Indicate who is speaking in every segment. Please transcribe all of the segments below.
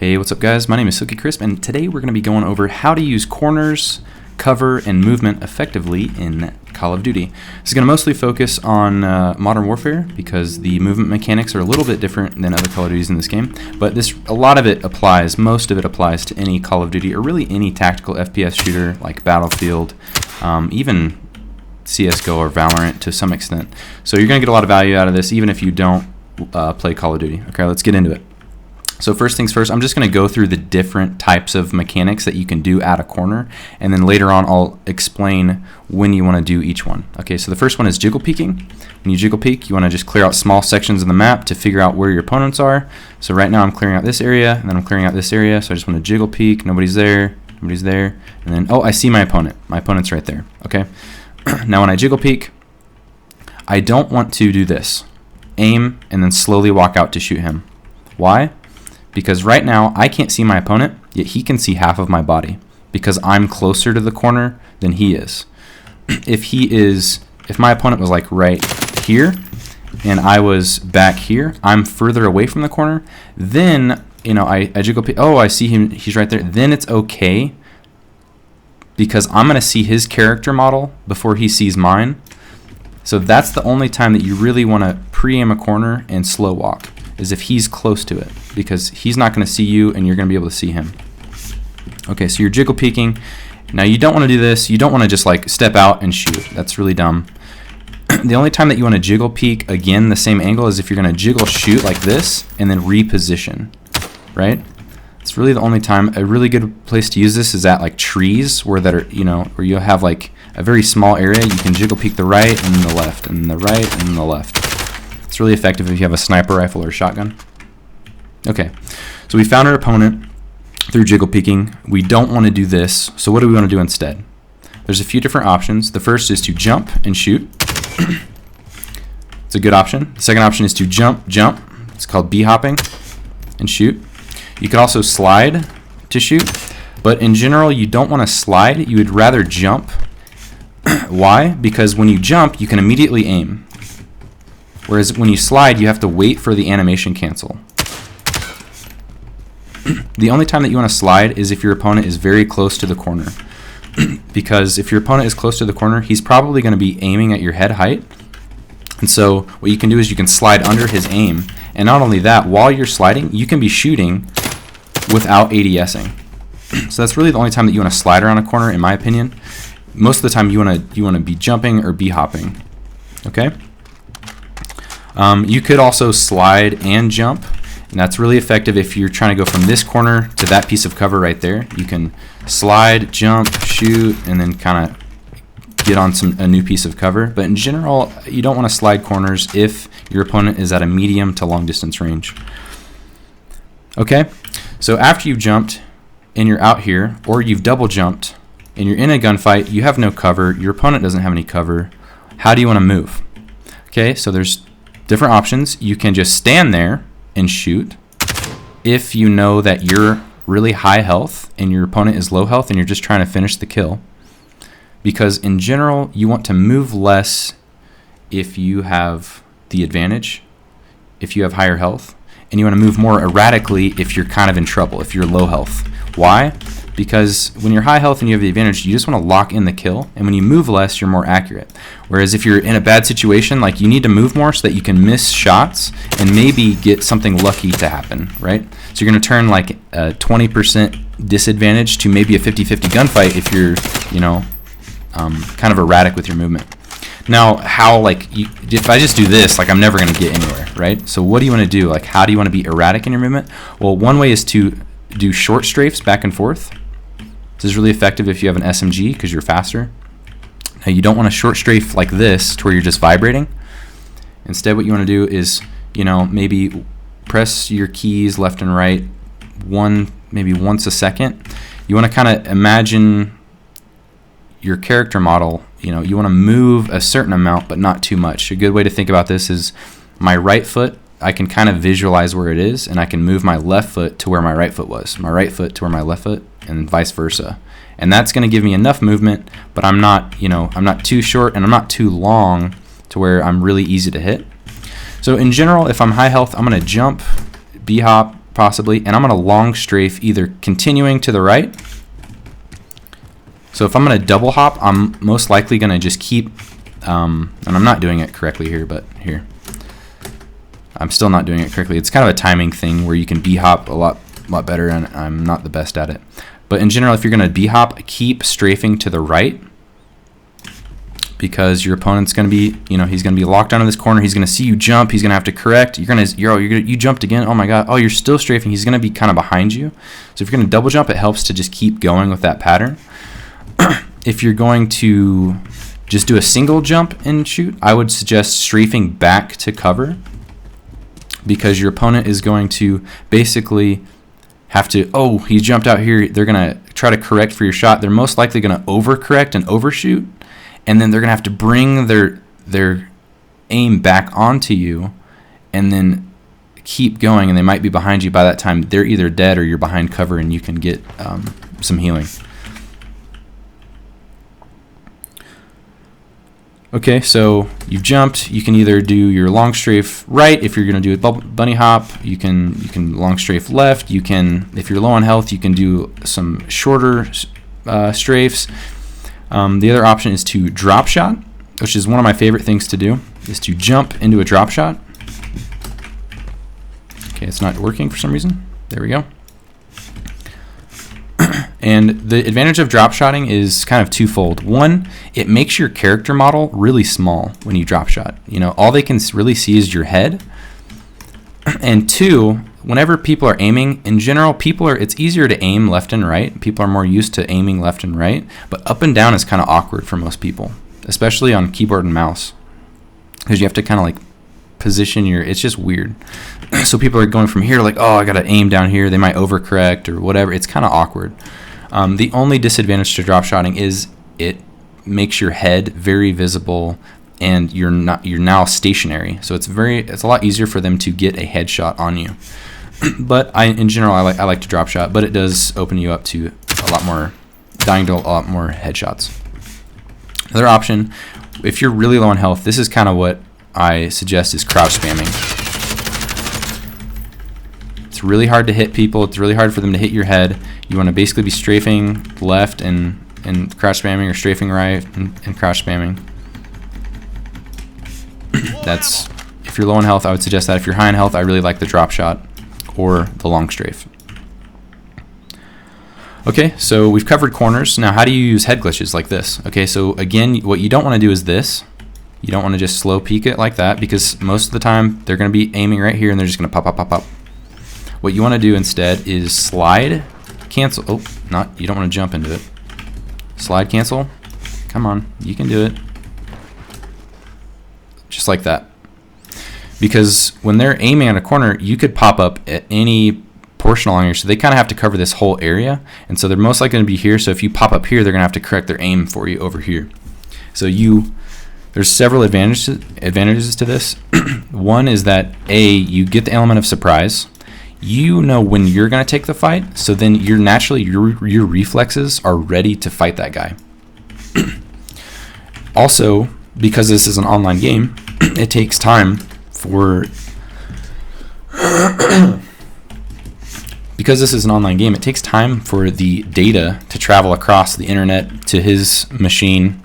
Speaker 1: Hey, what's up guys? My name is Silky Crisp, and today we're going to be going over how to use corners, cover, and movement effectively in Call of Duty. This is going to mostly focus on Modern Warfare because the movement mechanics are a little bit different than other Call of Duties in this game, but most of it applies to any Call of Duty or really any tactical FPS shooter like Battlefield, even CSGO or Valorant to some extent. So you're going to get a lot of value out of this even if you don't play Call of Duty. Okay, let's get into it. So first things first, I'm just going to go through the different types of mechanics that you can do at a corner, and then later on I'll explain when you want to do each one. Okay, so the first one is jiggle peeking. When you jiggle peek, you want to just clear out small sections of the map to figure out where your opponents are. So right now I'm clearing out this area, and then I'm clearing out this area, so I just want to jiggle peek, nobody's there, and then, oh, I see my opponent. My opponent's right there, okay? Now when I jiggle peek, I don't want to do this. Aim, and then slowly walk out to shoot him. Why? Because right now I can't see my opponent, yet he can see half of my body because I'm closer to the corner than he is. If my opponent was like right here and I was back here, I'm further away from the corner, then I jiggle, oh, I see him, he's right there, then it's okay because I'm going to see his character model before he sees mine. So that's the only time that you really want to pre-aim a corner and slow walk, is if he's close to it, because he's not going to see you and you're going to be able to see him. Okay, so you're jiggle peeking. Now you don't want to do this. You don't want to just like step out and shoot. That's really dumb. The only time that you want to jiggle peek again the same angle is if you're going to jiggle shoot like this and then reposition, right? It's really the only time. A really good place to use this is at like trees where you have like a very small area. You can jiggle peek the right and the left and the right and the left. It's really effective if you have a sniper rifle or a shotgun. Okay, so we found our opponent through jiggle peeking. We don't want to do this, so what do we want to do instead? There's a few different options. The first is to jump and shoot. It's a good option. The second option is to jump. It's called b-hopping and shoot. You could also slide to shoot, but in general you don't want to slide. You would rather jump. Why? Because when you jump, you can immediately aim. Whereas when you slide, you have to wait for the animation cancel. The only time that you want to slide is if your opponent is very close to the corner. Because if your opponent is close to the corner, he's probably going to be aiming at your head height. And so what you can do is you can slide under his aim. And not only that, while you're sliding, you can be shooting without ADSing. So that's really the only time that you want to slide around a corner, in my opinion. Most of the time you want to be jumping or b-hopping. Okay? You could also slide and jump, and that's really effective if you're trying to go from this corner to that piece of cover right there. You can slide, jump, shoot, and then kind of get on a new piece of cover. But in general, you don't want to slide corners if your opponent is at a medium to long distance range. Okay, so after you've jumped and you're out here, or you've double jumped and you're in a gunfight, you have no cover, your opponent doesn't have any cover, how do you want to move? Okay, so there's different options. You can just stand there and shoot if you know that you're really high health and your opponent is low health and you're just trying to finish the kill. Because in general, you want to move less if you have the advantage, if you have higher health, and you want to move more erratically if you're kind of in trouble, if you're low health. Why? Because when you're high health and you have the advantage, you just want to lock in the kill, and when you move less, you're more accurate. Whereas if you're in a bad situation, like you need to move more so that you can miss shots and maybe get something lucky to happen, right? So you're going to turn like a 20% disadvantage to maybe a 50-50 gunfight if you're, kind of erratic with your movement. Now, if I just do this, like I'm never going to get anywhere, right? So what do you want to do? Like, how do you want to be erratic in your movement? Well, one way is to do short strafes back and forth. This is really effective if you have an SMG because you're faster. Now, you don't want a short strafe like this to where you're just vibrating. Instead, what you want to do is, maybe press your keys left and right maybe once a second. You want to kind of imagine your character model. You want to move a certain amount, but not too much. A good way to think about this is my right foot. I can kind of visualize where it is, and I can move my left foot to where my right foot was, my right foot to where my left foot, and vice versa. And that's going to give me enough movement, but I'm not too short and I'm not too long to where I'm really easy to hit. So in general, if I'm high health, I'm going to jump, b-hop, possibly, and I'm going to long strafe either continuing to the right. So if I'm going to double hop, I'm most likely going to just keep, and I'm not doing it correctly here, but here. I'm still not doing it correctly. It's kind of a timing thing where you can b-hop a lot better, and I'm not the best at it. But in general, if you're going to b-hop, keep strafing to the right, because your opponent's going to be, he's going to be locked onto this corner. He's going to see you jump. He's going to have to correct. You jumped again. Oh my God. Oh, you're still strafing. He's going to be kind of behind you. So if you're going to double jump, it helps to just keep going with that pattern. If you're going to just do a single jump and shoot, I would suggest strafing back to cover, because your opponent is going to basically have to, oh, he jumped out here. They're going to try to correct for your shot. They're most likely going to overcorrect and overshoot, and then they're going to have to bring their aim back onto you and then keep going, and they might be behind you. By that time, they're either dead or you're behind cover, and you can get some healing. Okay, so you've jumped. You can either do your long strafe right if you're going to do a bunny hop. You can long strafe left. You can, if you're low on health, you can do some shorter strafes. The other option is to drop shot, which is one of my favorite things to do, is to jump into a drop shot. Okay, it's not working for some reason. There we go. And the advantage of drop shotting is kind of twofold. One, it makes your character model really small when you drop shot. All they can really see is your head. And two, whenever people are aiming, in general, it's easier to aim left and right. People are more used to aiming left and right, but up and down is kind of awkward for most people, especially on keyboard and mouse, because you have to kind of like position it's just weird. So people are going from here like, oh, I got to aim down here. They might overcorrect or whatever. It's kind of awkward. The only disadvantage to drop shotting is it makes your head very visible, and you're now stationary. So it's a lot easier for them to get a headshot on you. But in general, I like to drop shot, but it does open you up to dying to a lot more headshots. Another option, if you're really low on health, this is kind of what I suggest, is crouch spamming. It's really hard to hit people. It's really hard for them to hit your head. You want to basically be strafing left and crouch spamming, or strafing right and crouch spamming. That's, if you're low on health, I would suggest that. If you're high on health, I really like the drop shot or the long strafe. Okay, so we've covered corners. Now, how do you use head glitches like this? Okay, so again, what you don't want to do is this. You don't want to just slow peek it like that, because most of the time they're going to be aiming right here and they're just going to pop, pop, pop, pop. What you want to do instead is slide, cancel. Oh, you don't want to jump into it. Slide, cancel. Come on, you can do it. Just like that. Because when they're aiming at a corner, you could pop up at any portion along here. So they kind of have to cover this whole area. And so they're most likely going to be here. So if you pop up here, they're going to have to correct their aim for you over here. So there's several advantages to this. One is that you get the element of surprise. You know when you're going to take the fight, so then your reflexes are ready to fight that guy. Also, because this is an online game, it takes time for the data to travel across the internet to his machine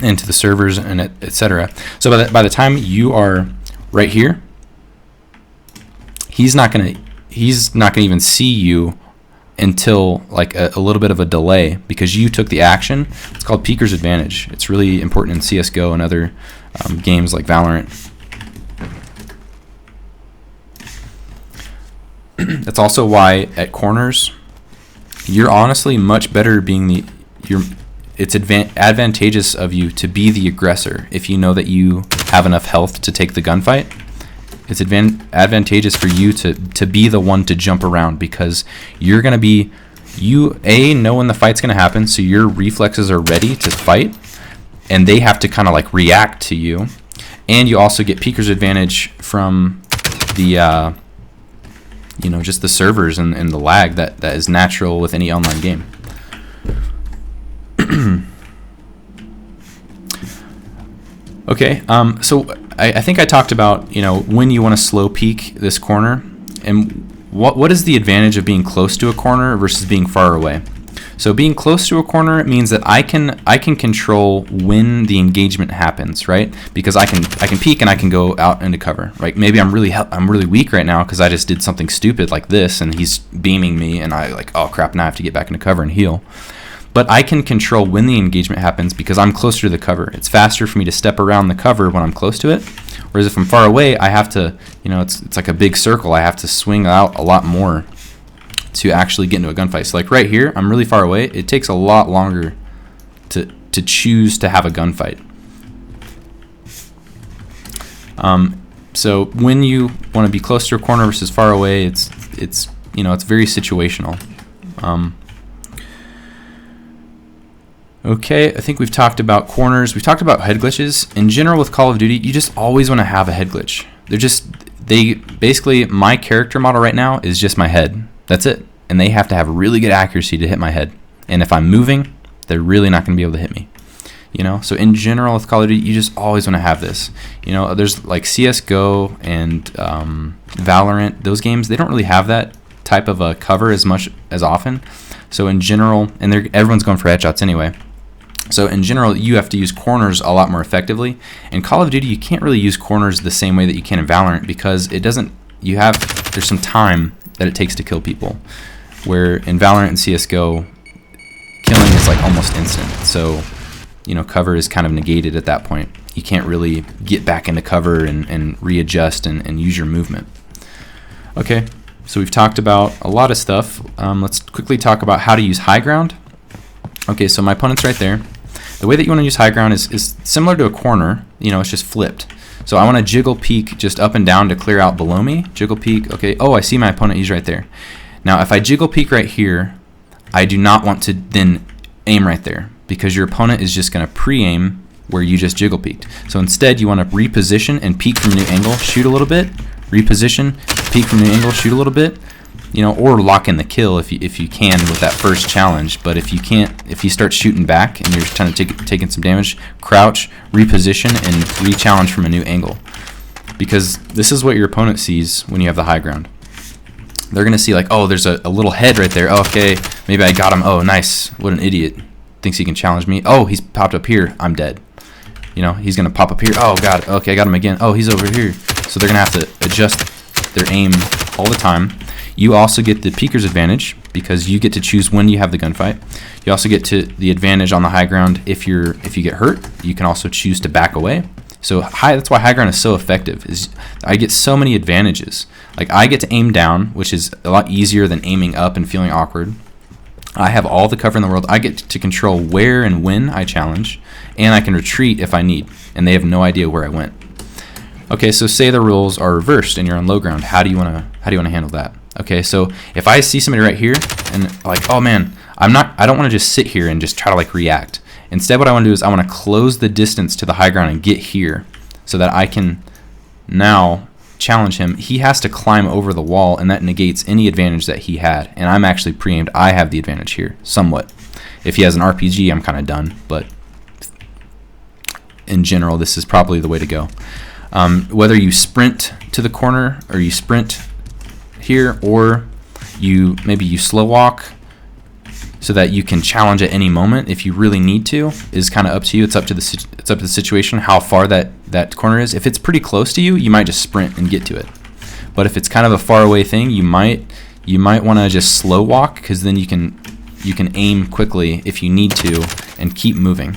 Speaker 1: and to the servers and etc. So by the time you are right here, he's not gonna even see you until like a little bit of a delay, because you took the action. It's called Peeker's advantage. It's really important in CSGO and other games like Valorant. That's also why at corners, you're honestly much better being it's advantageous of you to be the aggressor if you know that you have enough health to take the gunfight. It's advantageous for you to be the one to jump around, because you're going to be, know when the fight's going to happen, so your reflexes are ready to fight, and they have to kind of like react to you. And you also get Peeker's advantage from the, just the servers and the lag that is natural with any online game. Okay, so I think I talked about when you want to slow peek this corner, and what is the advantage of being close to a corner versus being far away? So being close to a corner means that I can control when the engagement happens, right? Because I can peek and I can go out into cover, right? Maybe I'm really weak right now because I just did something stupid like this, and he's beaming me, and I like, oh crap, now I have to get back into cover and heal. But I can control when the engagement happens because I'm closer to the cover. It's faster for me to step around the cover when I'm close to it. Whereas if I'm far away, I have to, it's like a big circle. I have to swing out a lot more to actually get into a gunfight. So like right here, I'm really far away. It takes a lot longer to choose to have a gunfight. So when you want to be close to a corner versus far away, it's very situational. Okay, I think we've talked about corners. We've talked about head glitches. In general with Call of Duty, you just always want to have a head glitch. They basically, my character model right now is just my head. That's it. And they have to have really good accuracy to hit my head. And if I'm moving, they're really not going to be able to hit me. So in general with Call of Duty, you just always want to have this. There's like CSGO and Valorant. Those games, they don't really have that type of a cover as often. So in general, and everyone's going for headshots anyway. So in general, you have to use corners a lot more effectively. In Call of Duty, you can't really use corners the same way that you can in Valorant because there's some time that it takes to kill people. Where in Valorant and CSGO, killing is like almost instant. So, cover is kind of negated at that point. You can't really get back into cover and readjust and use your movement. Okay, so we've talked about a lot of stuff. Let's quickly talk about how to use high ground. Okay, so my opponent's right there. The way that you want to use high ground is similar to a corner. It's just flipped. So I want to jiggle peek just up and down to clear out below me. Jiggle peek. Okay. Oh, I see my opponent. He's right there. Now, if I jiggle peek right here, I do not want to then aim right there because your opponent is just going to pre-aim where you just jiggle peeked. So instead, you want to reposition and peek from a new angle, shoot a little bit, reposition, peek from a new angle, shoot a little bit. Or lock in the kill if you can with that first challenge. But if you can't, if you start shooting back and you're trying to taking some damage, crouch, reposition, and re-challenge from a new angle. Because this is what your opponent sees when you have the high ground. They're going to see like, oh, there's a little head right there. Oh, okay, maybe I got him. Oh, nice. What an idiot. Thinks he can challenge me. Oh, he's popped up here. I'm dead. He's going to pop up here. Oh, God. Okay, I got him again. Oh, he's over here. So they're going to have to adjust their aim all the time. You also get the peeker's advantage because you get to choose when you have the gunfight. You also get to the advantage on the high ground if you get hurt. You can also choose to back away. So that's why high ground is so effective. I get so many advantages. Like I get to aim down, which is a lot easier than aiming up and feeling awkward. I have all the cover in the world. I get to control where and when I challenge, and I can retreat if I need, and they have no idea where I went. Okay, so say the rules are reversed and you're on low ground. How do you want to handle that? Okay, so if I see somebody right here and like, oh man, I don't want to just sit here and just try to like react. Instead, what I want to do is I want to close the distance to the high ground and get here so that I can now challenge him. He has to climb over the wall, and that negates any advantage that he had. And I'm actually pre-aimed. I have the advantage here, somewhat. If he has an RPG, I'm kind of done. But in general, this is probably the way to go. Whether you sprint to the corner or you sprint here, or maybe you slow walk so that you can challenge at any moment if you really need to, is kind of up to you. It's up to the situation how far that corner is. If it's pretty close to you, you might just sprint and get to it. But if it's kind of a far away thing, you might want to just slow walk because then you can aim quickly if you need to and keep moving.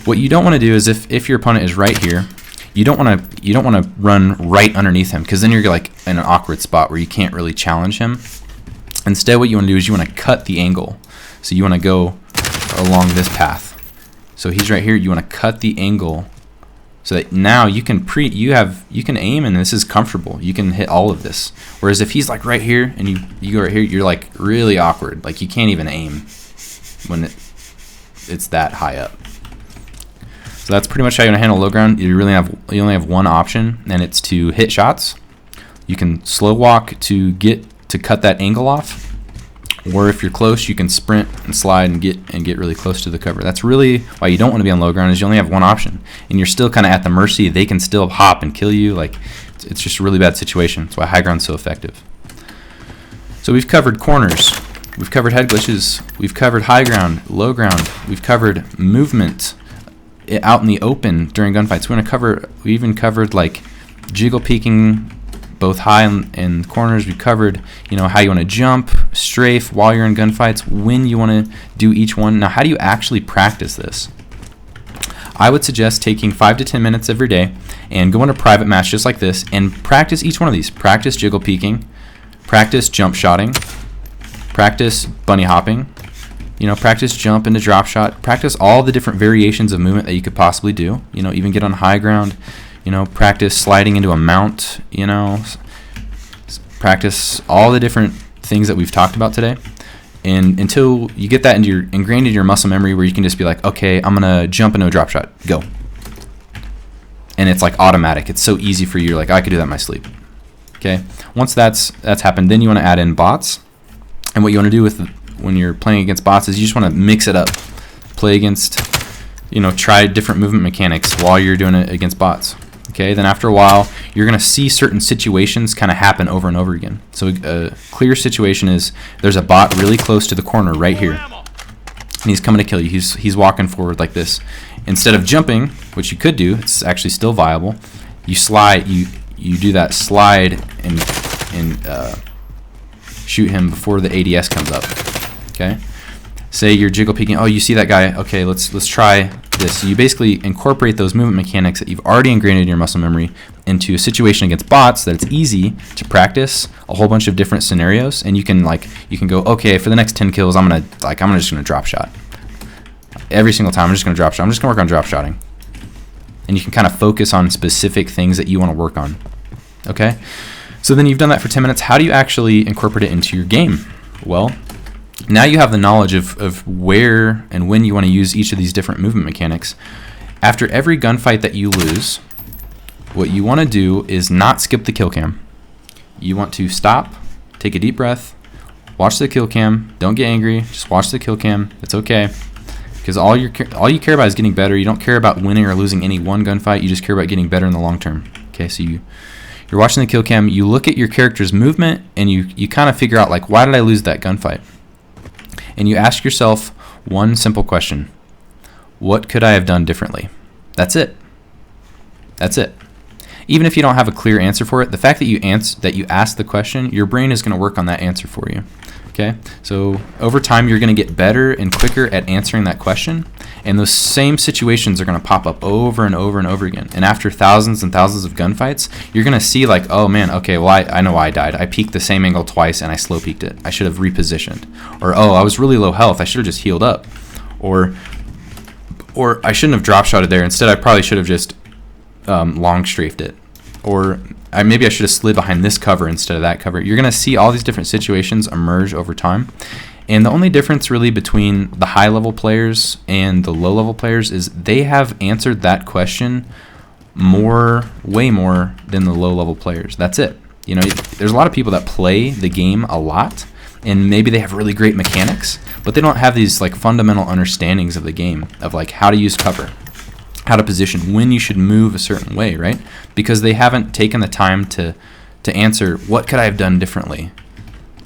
Speaker 1: What you don't want to do is if your opponent is right here, you don't want to run right underneath him because then you're like in an awkward spot where you can't really challenge him. Instead, what you want to do is you want to cut the angle. So you want to go along this path. So he's right here. You want to cut the angle so that now you can aim, and this is comfortable. You can hit all of this. Whereas if he's like right here and you go right here, you're like really awkward. Like you can't even aim when it's that high up. So that's pretty much how you want to handle low ground. You only have one option, and it's to hit shots. You can slow walk to cut that angle off, or if you're close, you can sprint and slide and get really close to the cover. That's really why you don't want to be on low ground, is you only have one option, and you're still kind of at the mercy. They can still hop and kill you. Like it's just a really bad situation. That's why high ground's so effective. So we've covered corners, we've covered head glitches, we've covered high ground, low ground, we've covered movement out in the open during gunfights. We even covered like jiggle peeking, both high and corners. We covered, you know, how you want to jump, strafe while you're in gunfights, when you want to do each one. Now, how do you actually practice this? I would suggest taking 5 to 10 minutes every day and go into a private match just like this and practice each one of these. Practice jiggle peeking, practice jump shotting, practice bunny hopping, you know, practice jump into drop shot, practice all the different variations of movement that you could possibly do, you know, even get on high ground, you know, practice sliding into a mount, you know, practice all the different things that we've talked about today. And until you get that ingrained in your muscle memory where you can just be like, okay, I'm going to jump into a drop shot, go. And it's like automatic. It's so easy for you. You're like, I could do that in my sleep. Okay. Once that's happened, then you want to add in bots. And what you want to do when you're playing against bots is you just want to mix it up. Play against, you know, try different movement mechanics while you're doing it against bots. Okay, then after a while, you're going to see certain situations kind of happen over and over again. So a clear situation is there's a bot really close to the corner right here. And he's coming to kill you. He's walking forward like this. Instead of jumping, which you could do, it's actually still viable, you slide, you do that slide and shoot him before the ADS comes up. Okay? Say you're jiggle peeking. Oh, you see that guy. Okay, let's try this. So you basically incorporate those movement mechanics that you've already ingrained in your muscle memory into a situation against bots that it's easy to practice a whole bunch of different scenarios, and you can go, okay, for the next 10 kills, I'm just gonna drop shot. Every single time, I'm just gonna drop shot. I'm just gonna work on drop shotting, and you can kind of focus on specific things that you want to work on. Okay, so then you've done that for 10 minutes. How do you actually incorporate it into your game? Well, now you have the knowledge of where and when you want to use each of these different movement mechanics. After every gunfight that you lose, what you want to do is not skip the kill cam. You want to stop, take a deep breath, watch the kill cam. Don't get angry. Just watch the kill cam. It's okay, because all you care about is getting better. You don't care about winning or losing any one gunfight. You just care about getting better in the long term. Okay, so you're watching the kill cam. You look at your character's movement and you kind of figure out, like, why did I lose that gunfight? And you ask yourself one simple question: what could I have done differently? That's it. That's it. Even if you don't have a clear answer for it, the fact that you ask the question, your brain is going to work on that answer for you. Okay? So over time, you're going to get better and quicker at answering that question, and those same situations are going to pop up over and over and over again. And after thousands and thousands of gunfights, you're going to see, like, oh man, okay, well, I know why I died. I peeked the same angle twice and I slow peeked it. I should have repositioned. Or, oh, I was really low health. I should have just healed up. Or I shouldn't have drop shotted there. Instead, I probably should have just long strafed it. Or maybe I should have slid behind this cover instead of that cover. You're going to see all these different situations emerge over time. And the only difference really between the high-level players and the low-level players is they have answered that question way more than the low-level players. That's it. You know, there's a lot of people that play the game a lot, and maybe they have really great mechanics, but they don't have these like fundamental understandings of the game, of like how to use cover, how to position, when you should move a certain way, right? Because they haven't taken the time to answer, what could I have done differently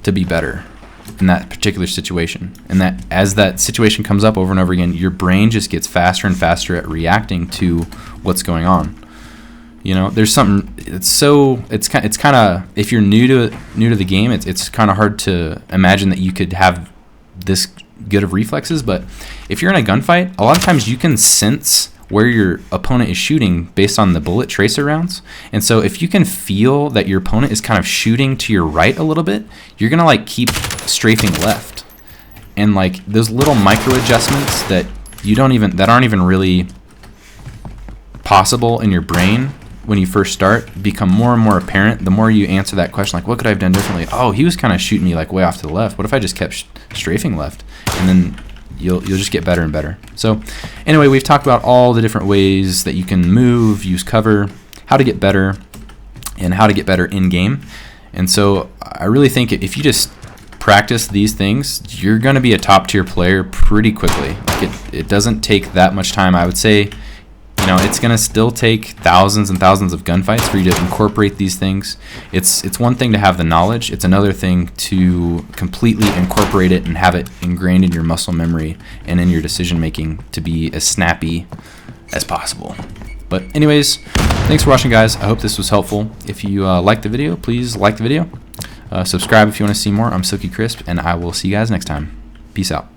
Speaker 1: to be better in that particular situation. And that as that situation comes up over and over again, your brain just gets faster and faster at reacting to what's going on. You know, there's something, it's kind of, if you're new to the game, it's kind of hard to imagine that you could have this good of reflexes. But if you're in a gunfight, a lot of times you can sense where your opponent is shooting based on the bullet tracer rounds. And so if you can feel that your opponent is kind of shooting to your right a little bit, you're gonna like keep strafing left. And like those little micro adjustments that aren't even really possible in your brain when you first start become more and more apparent the more you answer that question, like, what could I have done differently? Oh, he was kind of shooting me like way off to the left. What if I just kept strafing left? And then you'll just get better and better. So anyway, we've talked about all the different ways that you can move, use cover, how to get better, and how to get better in game. And so I really think if you just practice these things, you're going to be a top tier player pretty quickly. Like it doesn't take that much time. I would say you know, it's gonna still take thousands and thousands of gunfights for you to incorporate these things. It's one thing to have the knowledge, it's another thing to completely incorporate it and have it ingrained in your muscle memory and in your decision making to be as snappy as possible. But anyways, thanks for watching, guys. I hope this was helpful. If you liked the video, please like the video. Subscribe if you want to see more. I'm Silky Crisp, and I will see you guys next time. Peace out.